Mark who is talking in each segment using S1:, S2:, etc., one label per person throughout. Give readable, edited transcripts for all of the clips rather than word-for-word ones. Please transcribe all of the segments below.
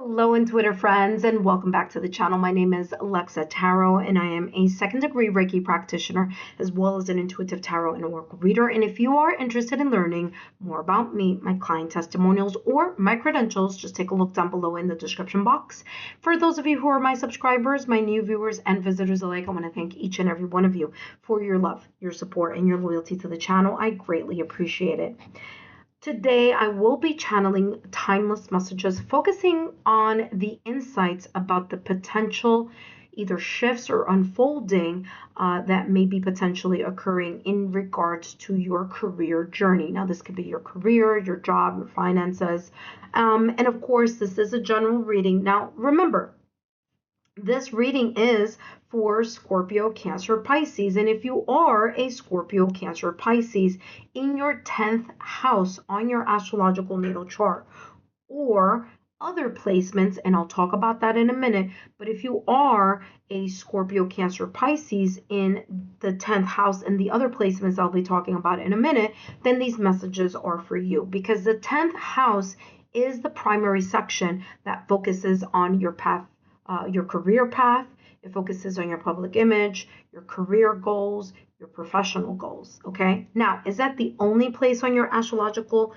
S1: Hello, and Twitter friends, and welcome back to the channel. My name is Lexa Tarot, and I am a second-degree Reiki practitioner, as well as an intuitive tarot and oracle reader. And if you are interested in learning more about me, my client testimonials, or my credentials, just take a look down below in the description box. For those of you who are my subscribers, my new viewers, and visitors alike, I want to thank each and every one of you for your love, your support, and your loyalty to the channel. I greatly appreciate it. Today, I will be channeling timeless messages, focusing on the insights about the potential either shifts or unfolding that may be potentially occurring in regards to your career journey. Now, this could be your career, your job, your finances. And of course, this is a general reading. Now, remember, this reading is for Scorpio, Cancer, Pisces. And if you are a Scorpio, Cancer, Pisces in your 10th house on your astrological natal chart or other placements, and I'll talk about that in a minute, but if you are a Scorpio, Cancer, Pisces in the 10th house and the other placements I'll be talking about in a minute, then these messages are for you, because the 10th house is the primary section that focuses on your path, your career path. It focuses on your public image, your career goals, your professional goals. Okay. Now, is that the only place on your astrological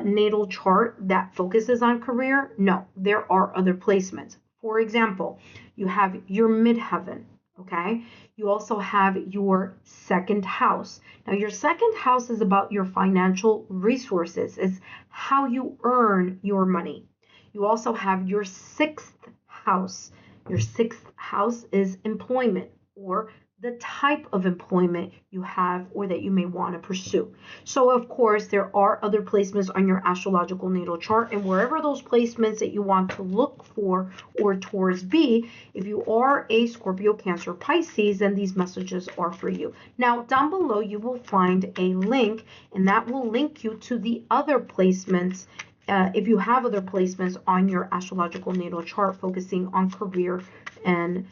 S1: natal chart that focuses on career? No, there are other placements. For example, you have your midheaven. Okay. You also have your second house. Now, your second house is about your financial resources. It's how you earn your money. You also have your sixth house. Your sixth house is employment, or the type of employment you have or that you may want to pursue. So, of course, there are other placements on your astrological natal chart, and wherever those placements that you want to look for or towards be, if you are a Scorpio, Cancer, Pisces, then these messages are for you. Now, down below, you will find a link, and that will link you to the other placements if you have other placements on your astrological natal chart focusing on career and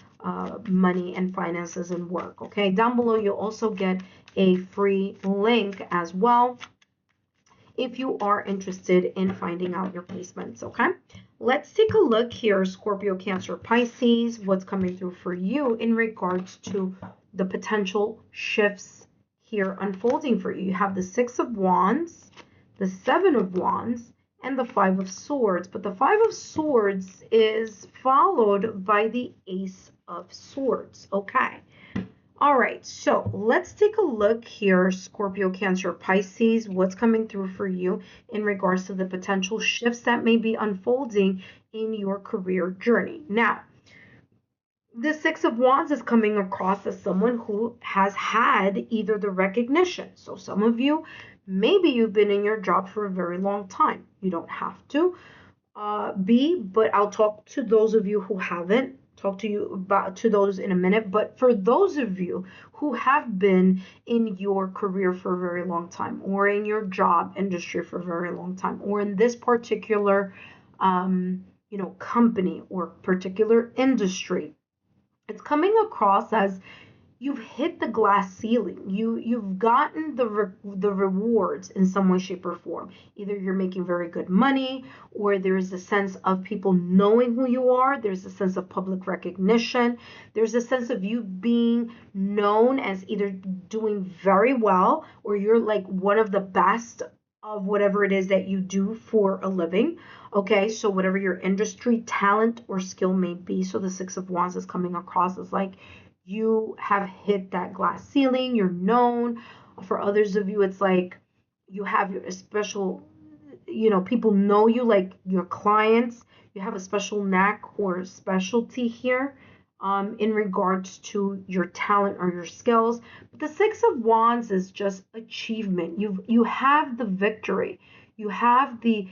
S1: money and finances and work. Okay, down below you'll also get a free link as well if you are interested in finding out your placements. Okay, let's take a look here, Scorpio, Cancer, Pisces, what's coming through for you in regards to the potential shifts here unfolding for you. You have the Six of Wands, the Seven of Wands, and the Five of Swords. But the Five of Swords is followed by the Ace of Swords. Okay. All right. So let's take a look here, Scorpio, Cancer, Pisces, what's coming through for you in regards to the potential shifts that may be unfolding in your career journey. Now, the Six of Wands is coming across as someone who has had either the recognition. So some of you, maybe you've been in your job for a very long time. You don't have to be, but I'll talk to those of you who haven't. Talk to you about to those in a minute. But for those of you who have been in your career for a very long time, or in your job industry for a very long time, or in this particular company or particular industry, it's coming across as you've hit the glass ceiling. You've gotten the rewards in some way, shape, or form. Either you're making very good money, or there's a sense of people knowing who you are. There's a sense of public recognition. There's a sense of you being known as either doing very well, or you're like one of the best of whatever it is that you do for a living. Okay, so whatever your industry, talent, or skill may be. So the Six of Wands is coming across as like you have hit that glass ceiling, you're known. For others of you, it's like you have your special, people know you, like your clients. You have a special knack or specialty here in regards to your talent or your skills. But the Six of Wands is just achievement. You have the victory. You have the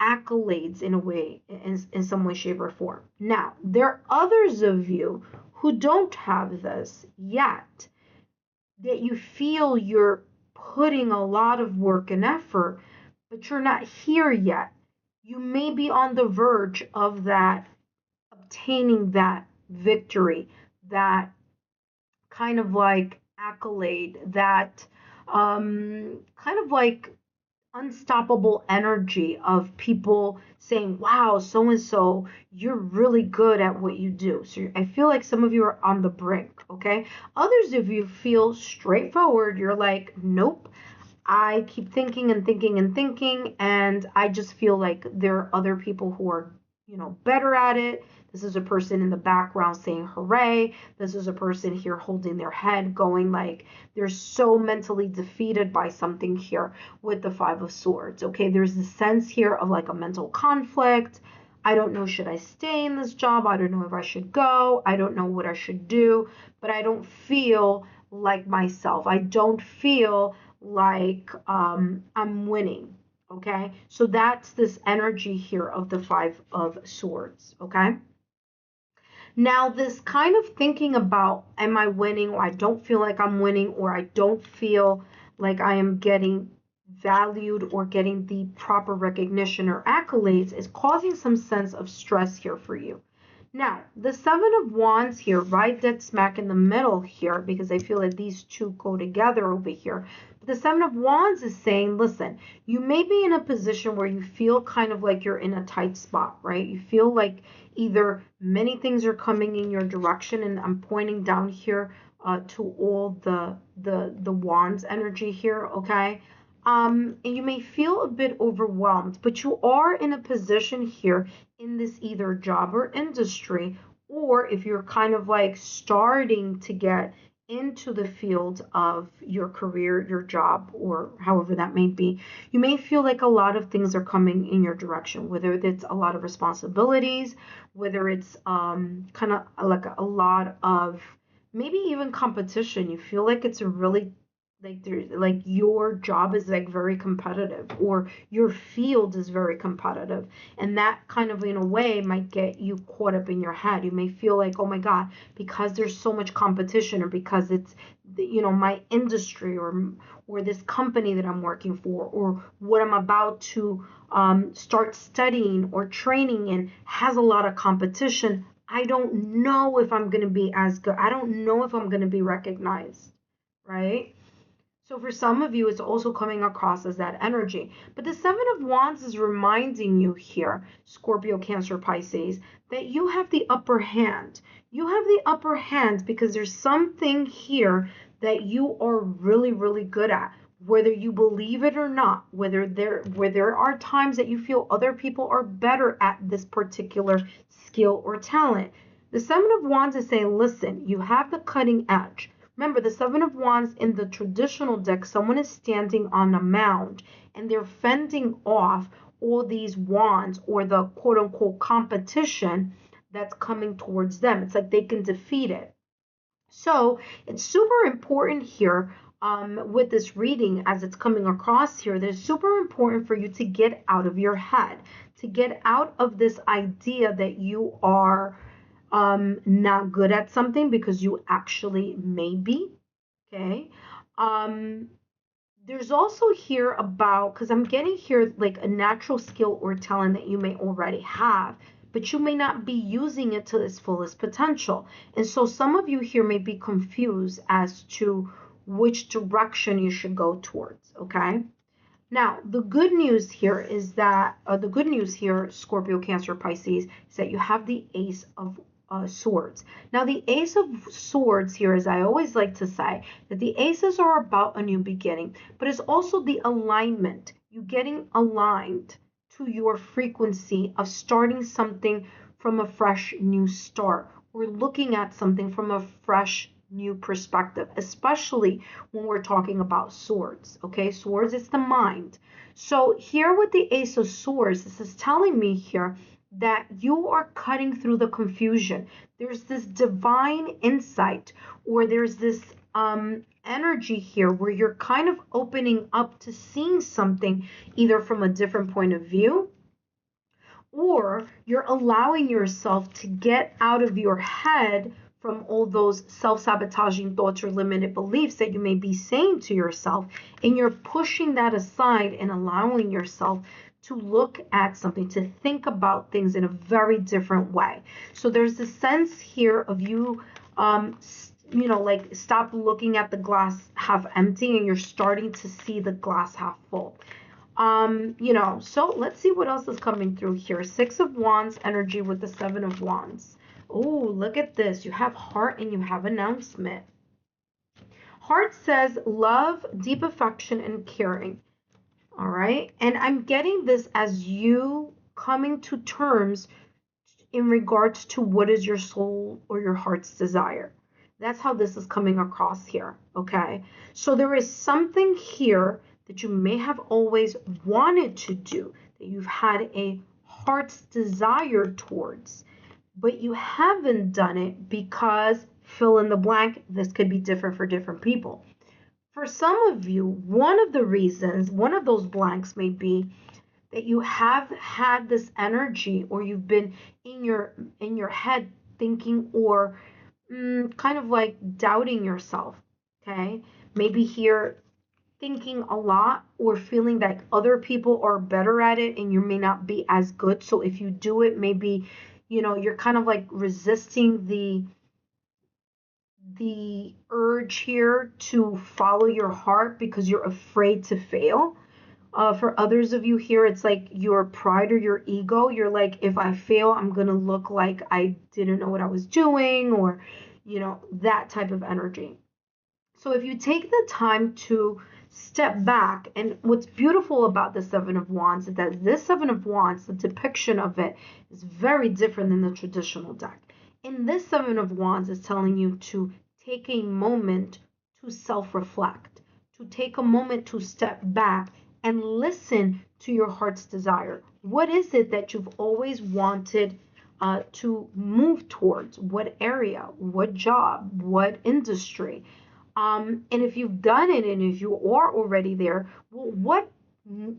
S1: accolades in a way, in some way, shape, or form. Now, there are others of you who don't have this yet, that you feel you're putting a lot of work and effort, but you're not here yet. You may be on the verge of that, obtaining that victory, that kind of like accolade, that kind of like unstoppable energy of people saying, wow, so and so, you're really good at what you do. So I feel like some of you are on the brink, okay? Others of you feel straightforward. You're like, nope. I keep thinking and thinking and thinking, and I just feel like there are other people who are, better at it. This is a person in the background saying hooray. This is a person here holding their head, going like they're so mentally defeated by something here with the Five of Swords. Okay, there's a sense here of like a mental conflict. I don't know, should I stay in this job? I don't know if I should go. I don't know what I should do, but I don't feel like myself. I don't feel like I'm winning. Okay, so that's this energy here of the Five of Swords. Okay, now this kind of thinking about, am I winning, or I don't feel like I'm winning, or I don't feel like I am getting valued or getting the proper recognition or accolades, is causing some sense of stress here for you. Now, the Seven of Wands here, right dead smack in the middle here, because I feel like these two go together over here. But the Seven of Wands is saying, listen, you may be in a position where you feel kind of like you're in a tight spot, right? You feel like either many things are coming in your direction, and I'm pointing down here to all the Wands energy here, okay? And you may feel a bit overwhelmed, but you are in a position here in this either job or industry, or if you're kind of like starting to get into the field of your career, your job, or however that may be, you may feel like a lot of things are coming in your direction, whether it's a lot of responsibilities, whether it's kind of like a lot of maybe even competition. You feel like it's a really like there's like your job is like very competitive, or your field is very competitive, and that kind of in a way might get you caught up in your head. You may feel like, oh my god, because there's so much competition, or because it's my industry, or this company that I'm working for, or what I'm about to start studying or training in has a lot of competition. I don't know if I'm going to be as good. I don't know if I'm going to be recognized, right? So for some of you, it's also coming across as that energy. But the Seven of Wands is reminding you here, Scorpio, Cancer, Pisces, that you have the upper hand. You have the upper hand because there's something here that you are really, really good at. Whether you believe it or not, where there are times that you feel other people are better at this particular skill or talent. The Seven of Wands is saying, listen, you have the cutting edge. Remember, the Seven of Wands in the traditional deck, someone is standing on a mound and they're fending off all these wands, or the quote-unquote competition that's coming towards them. It's like they can defeat it. So it's super important here with this reading, as it's coming across here, that it's super important for you to get out of your head, to get out of this idea that you are not good at something, because you actually may be. Okay. There's also here about, because I'm getting here like a natural skill or talent that you may already have, but you may not be using it to its fullest potential. And so some of you here may be confused as to which direction you should go towards. Okay. Now, the good news here is that, Scorpio, Cancer, Pisces, is that you have the Ace of Swords. Now, the Ace of Swords here, as I always like to say, that the Aces are about a new beginning, but it's also the alignment, you getting aligned to your frequency of starting something from a fresh new start, or looking at something from a fresh new perspective, especially when we're talking about swords. Okay, swords is the mind. So here with the Ace of Swords, this is telling me here that you are cutting through the confusion. There's this divine insight, or there's this energy here where you're kind of opening up to seeing something either from a different point of view, or you're allowing yourself to get out of your head from all those self-sabotaging thoughts or limited beliefs that you may be saying to yourself, and you're pushing that aside and allowing yourself to look at something, to think about things in a very different way. So there's a sense here of you, like stop looking at the glass half empty, and you're starting to see the glass half full. So let's see what else is coming through here. Six of Wands energy with the Seven of Wands. Oh, look at this. You have heart and you have announcement. Heart says love, deep affection, and caring. All right. And I'm getting this as you coming to terms in regards to what is your soul or your heart's desire. That's how this is coming across here. Okay. So there is something here that you may have always wanted to do, that you've had a heart's desire towards, but you haven't done it because fill in the blank. This could be different for different people. For some of you, one of the reasons, one of those blanks may be that you have had this energy, or you've been in your head thinking, or kind of like doubting yourself. Okay, maybe here thinking a lot or feeling that other people are better at it and you may not be as good. So if you do it, maybe you're kind of like resisting the urge here to follow your heart because you're afraid to fail. For others of you here, it's like your pride or your ego. You're like, if I fail, I'm going to look like I didn't know what I was doing, or, that type of energy. So if you take the time to step back, and what's beautiful about the Seven of Wands is that this Seven of Wands, the depiction of it is very different than the traditional deck. In this Seven of Wands is telling you to take a moment to self-reflect, to take a moment to step back and listen to your heart's desire. What is it that you've always wanted to move towards? What area? What job? What industry? And if you've done it and if you are already there, well, what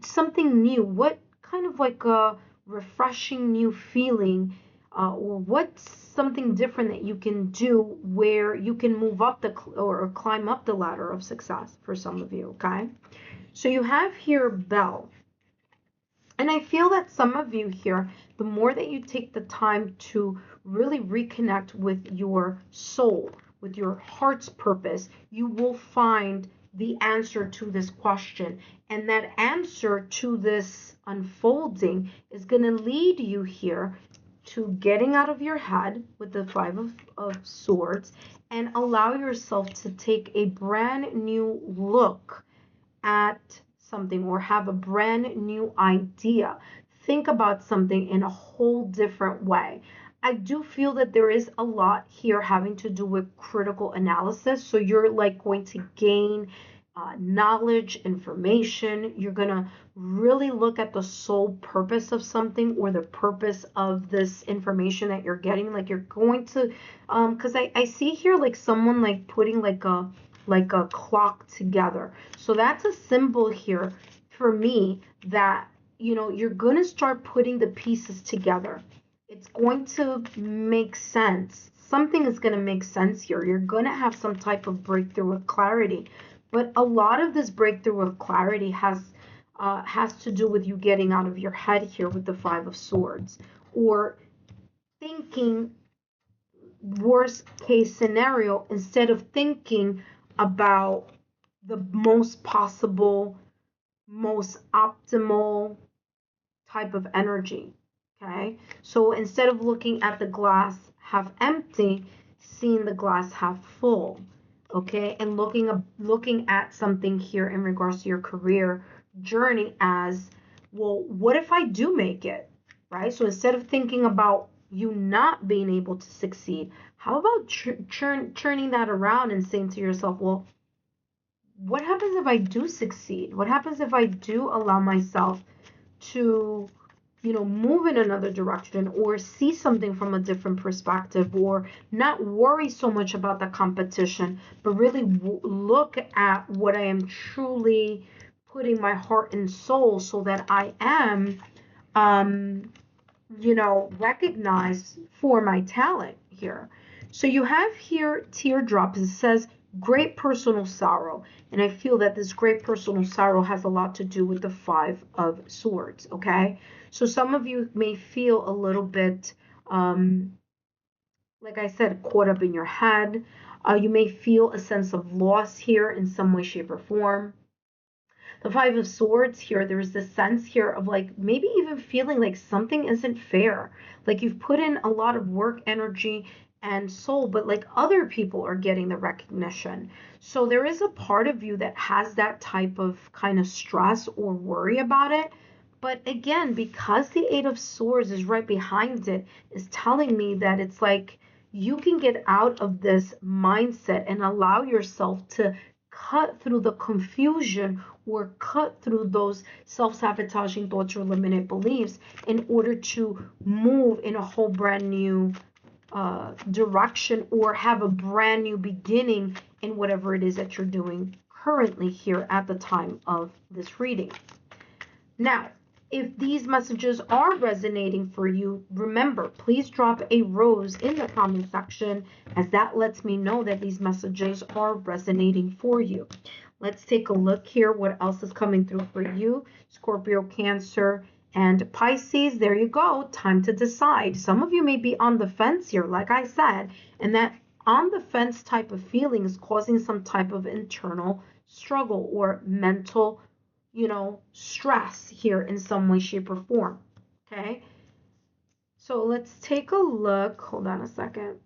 S1: something new, what kind of like a refreshing new feeling, or what's something different that you can do where you can move up or climb up the ladder of success for some of you, okay? So you have here Bell. And I feel that some of you here, the more that you take the time to really reconnect with your soul, with your heart's purpose, you will find the answer to this question. And that answer to this unfolding is going to lead you here to getting out of your head with the Five of Swords and allow yourself to take a brand new look at something or have a brand new idea. Think about something in a whole different way. I do feel that there is a lot here having to do with critical analysis. So you're like going to gain knowledge, information. You're going to really look at the sole purpose of something or the purpose of this information that you're getting. Like you're going to, because I see here like someone like putting like a clock together. So that's a symbol here for me that, you're going to start putting the pieces together. It's going to make sense. Something is going to make sense here. You're going to have some type of breakthrough of clarity. But a lot of this breakthrough of clarity has to do with you getting out of your head here with the Five of Swords, or thinking worst case scenario instead of thinking about the most possible, most optimal type of energy. Okay, so instead of looking at the glass half empty, seeing the glass half full. Okay, and looking at something here in regards to your career journey as, well, what if I do make it, right? So instead of thinking about you not being able to succeed, how about churning that around and saying to yourself, well, what happens if I do succeed? What happens if I do allow myself to, move in another direction, or see something from a different perspective, or not worry so much about the competition, but really look at what I am truly putting my heart and soul so that I am, recognized for my talent here. So you have here teardrops. It says great personal sorrow. And I feel that this great personal sorrow has a lot to do with the Five of Swords, okay? So some of you may feel a little bit, like I said, caught up in your head. You may feel a sense of loss here in some way, shape, or form. The Five of Swords here, there's this sense here of like maybe even feeling like something isn't fair. Like you've put in a lot of work, energy, and soul, but like other people are getting the recognition. So there is a part of you that has that type of kind of stress or worry about it. But again, because the Eight of Swords is right behind it, is telling me that it's like you can get out of this mindset and allow yourself to cut through the confusion or cut through those self-sabotaging thoughts or limited beliefs in order to move in a whole brand new direction or have a brand new beginning in whatever it is that you're doing currently here at the time of this reading. Now, if these messages are resonating for you, remember, please drop a rose in the comment section, as that lets me know that these messages are resonating for you. Let's take a look here. What else is coming through for you? Scorpio, Cancer, and Pisces. There you go. Time to decide. Some of you may be on the fence here, like I said, and that on the fence type of feeling is causing some type of internal struggle or mental stress here in some way, shape, or form. Okay, so let's take a look. Hold on a second.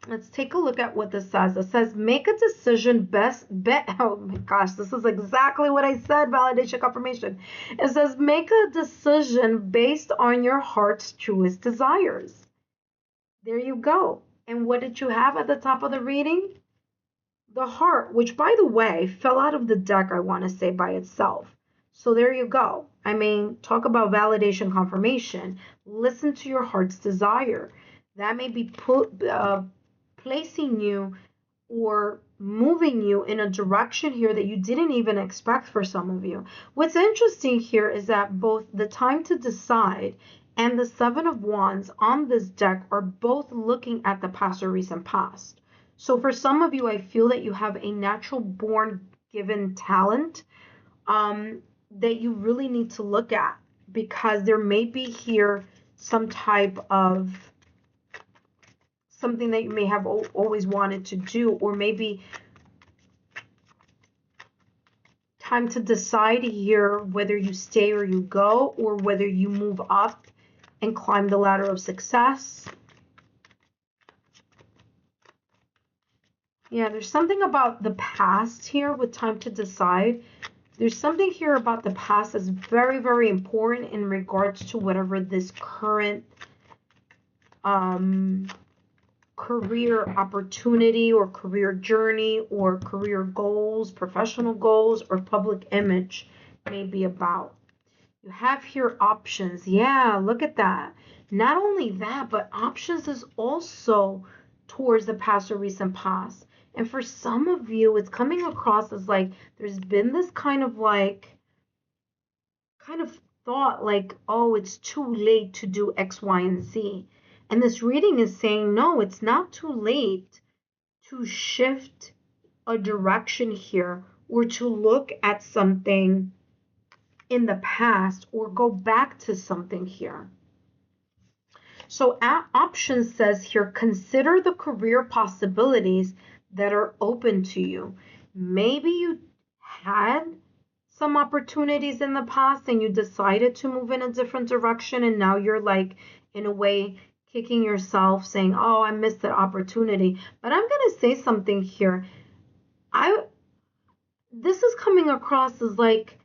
S1: Let's take a look at what this says. It says, make a decision oh my gosh, this is exactly what I said, validation, confirmation. It says, make a decision based on your heart's truest desires. There you go. And what did you have at the top of the reading? The heart, which by the way, fell out of the deck, I want to say, by itself. So there you go. I mean, talk about validation, confirmation. Listen to your heart's desire. That may be placing you or moving you in a direction here that you didn't even expect for some of you. What's interesting here is that both the time to decide and the Seven of Wands on this deck are both looking at the past or recent past. So for some of you, I feel that you have a natural born given talent that you really need to look at, because there may be here some type of something that you may have always wanted to do, or maybe time to decide here whether you stay or you go, or whether you move up and climb the ladder of success. Yeah, there's something about the past here with time to decide. There's something here about the past that's very, very important in regards to whatever this current career opportunity or career journey or career goals, professional goals, or public image may be about. You have here options. Yeah, look at that. Not only that, but options is also towards the past or recent past. And for some of you, it's coming across as like there's been this kind of thought like, oh, it's too late to do X, Y, and Z. And this reading is saying, no, it's not too late to shift a direction here, or to look at something in the past, or go back to something here. So option says here, consider the career possibilities that are open to you. Maybe you had some opportunities in the past and you decided to move in a different direction, and now you're like, in a way, kicking yourself, saying, oh, I missed that opportunity. But I'm going to say something here. This is coming across as like,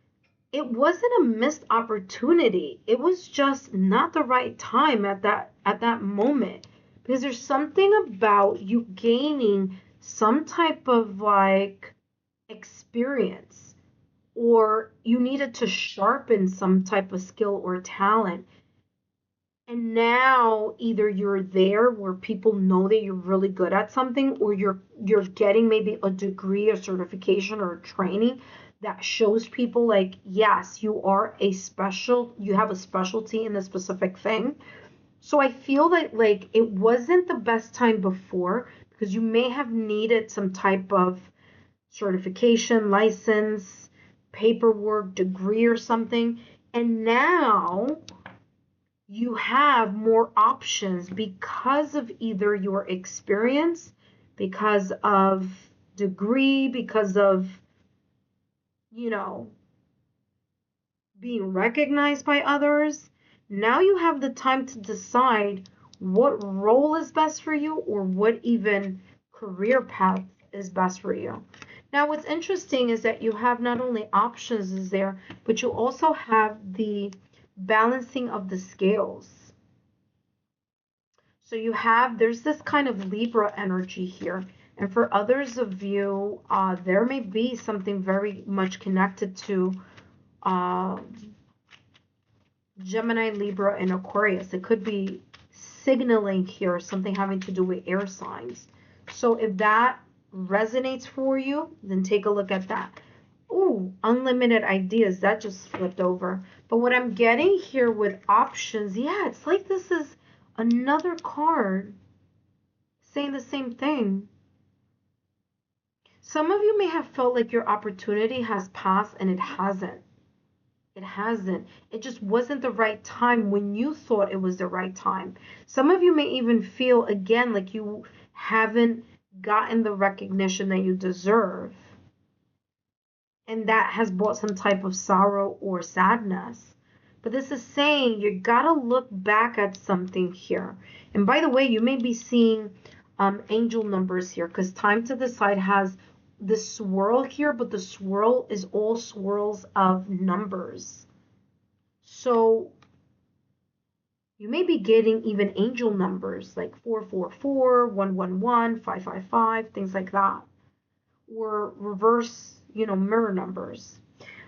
S1: it wasn't a missed opportunity. It was just not the right time at that moment. Because there's something about you gaining some type of like experience, or you needed to sharpen some type of skill or talent. And now either you're there where people know that you're really good at something, or you're getting maybe a degree, a certification, or a training that shows people like, yes, you have a specialty in a specific thing. So I feel that like it wasn't the best time before, because you may have needed some type of certification, license, paperwork, degree, or something. And now you have more options because of either your experience, because of degree, because of you know, being recognized by others. Now you have the time to decide what role is best for you or what even career path is best for you. Now, what's interesting is that you have not only options is there, but you also have the balancing of the scales. So you have, there's this kind of Libra energy here. And for others of you, there may be something very much connected to Gemini, Libra, and Aquarius. It could be signaling here, something having to do with air signs. So if that resonates for you, then take a look at that. Ooh, unlimited ideas. That just flipped over. But what I'm getting here with options, yeah, it's like this is another card saying the same thing. Some of you may have felt like your opportunity has passed and it hasn't. It hasn't. It just wasn't the right time when you thought it was the right time. Some of you may even feel again like you haven't gotten the recognition that you deserve. And that has brought some type of sorrow or sadness. But this is saying you gotta look back at something here. And by the way, you may be seeing angel numbers here because time to decide has this swirl here, but the swirl is all swirls of numbers. So you may be getting even angel numbers like 444, 111, 555, things like that. Or reverse, mirror numbers.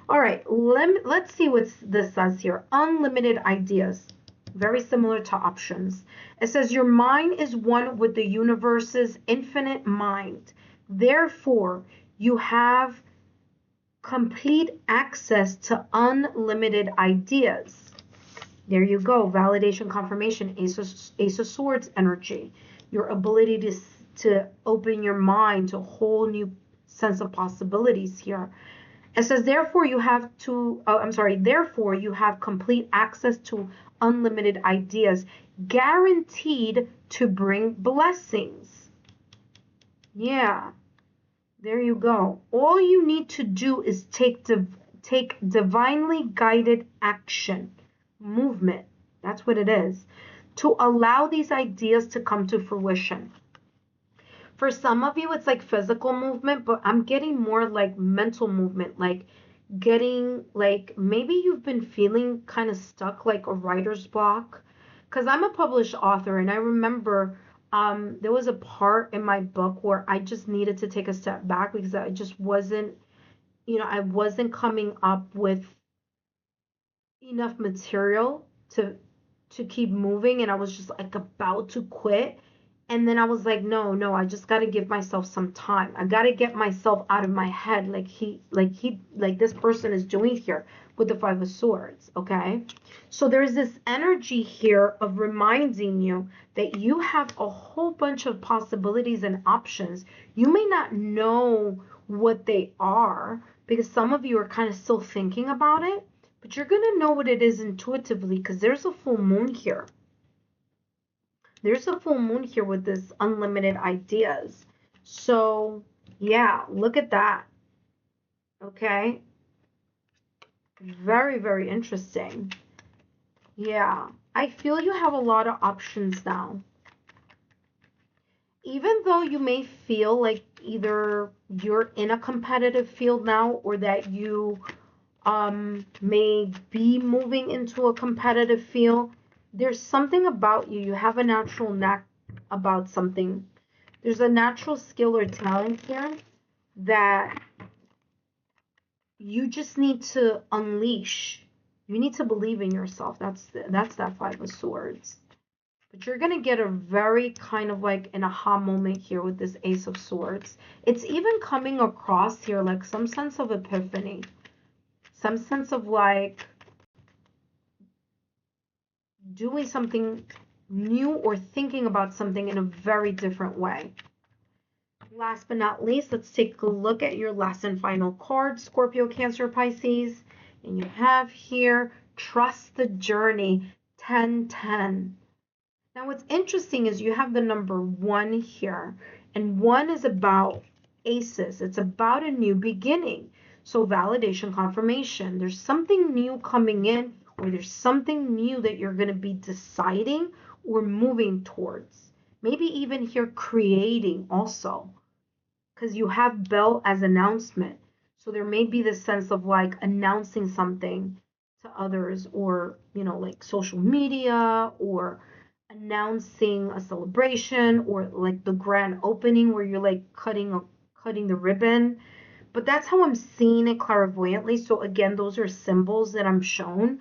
S1: All right, let's see what this says here. Unlimited ideas. Very similar to options. It says your mind is one with the universe's infinite mind. Therefore, you have complete access to unlimited ideas. There you go. Validation, confirmation, Ace of Swords energy. Your ability to open your mind to a whole new sense of possibilities here. It says, therefore you have complete access to unlimited ideas, guaranteed to bring blessings. Yeah, there you go. All you need to do is take divinely guided action, movement. That's what it is, to allow these ideas to come to fruition. For some of you, it's like physical movement, but I'm getting more like mental movement, like getting like maybe you've been feeling kind of stuck, like a writer's block. Because I'm a published author, and I remember there was a part in my book where I just needed to take a step back because I just wasn't, I wasn't coming up with enough material to keep moving, and I was just like about to quit. And then I was like, no, I just got to give myself some time. I got to get myself out of my head like this person is doing here with the Five of Swords, okay? So there's this energy here of reminding you that you have a whole bunch of possibilities and options. You may not know what they are because some of you are kind of still thinking about it, but you're going to know what it is intuitively because there's a full moon here. There's a full moon here with this unlimited ideas. So, yeah, look at that. Okay. Very, very interesting. Yeah, I feel you have a lot of options now. Even though you may feel like either you're in a competitive field now or that you may be moving into a competitive field, there's something about you. You have a natural knack about something. There's a natural skill or talent here that you just need to unleash. You need to believe in yourself. That's that Five of Swords. But you're going to get a very kind of like an aha moment here with this Ace of Swords. It's even coming across here like some sense of epiphany. Some sense of like doing something new or thinking about something in a very different way. Last but not least, let's take a look at your last and final card, Scorpio, Cancer, Pisces. And you have here, trust the journey, 10-10. Now what's interesting is you have the number 1 here. And 1 is about aces. It's about a new beginning. So validation, confirmation. There's something new coming in, or there's something new that you're going to be deciding or moving towards. Maybe even here creating also, because you have bell as announcement. So there may be this sense of like announcing something to others, or, you know, like social media, or announcing a celebration, or like the grand opening where you're like cutting the ribbon. But that's how I'm seeing it clairvoyantly. So again, those are symbols that I'm shown.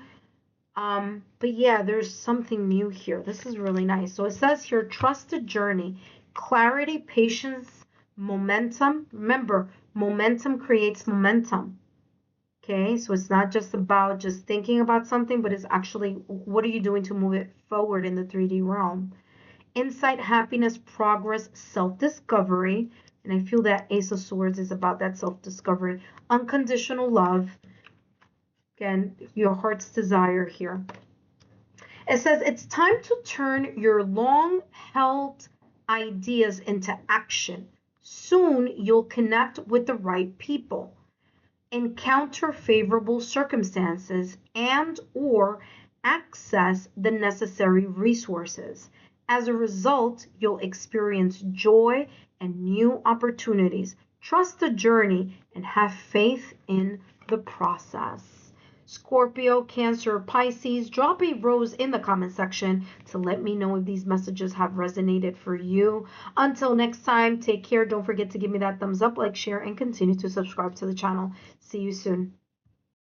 S1: But yeah, there's something new here. This is really nice. So it says here, trust the journey, clarity, patience, momentum. Remember, momentum creates momentum. Okay, so it's not just about just thinking about something, but it's actually what are you doing to move it forward in the 3D realm. Insight, happiness, progress, self-discovery. And I feel that Ace of Swords is about that self-discovery. Unconditional love. Again, your heart's desire here. It says it's time to turn your long-held ideas into action. Soon you'll connect with the right people, encounter favorable circumstances, and or access the necessary resources. As a result, you'll experience joy and new opportunities. Trust the journey and have faith in the process. Scorpio, Cancer, Pisces, drop a rose in the comment section to let me know if these messages have resonated for you. Until next time, take care. Don't forget to give me that thumbs up, like, share, and continue to subscribe to the channel. See you soon.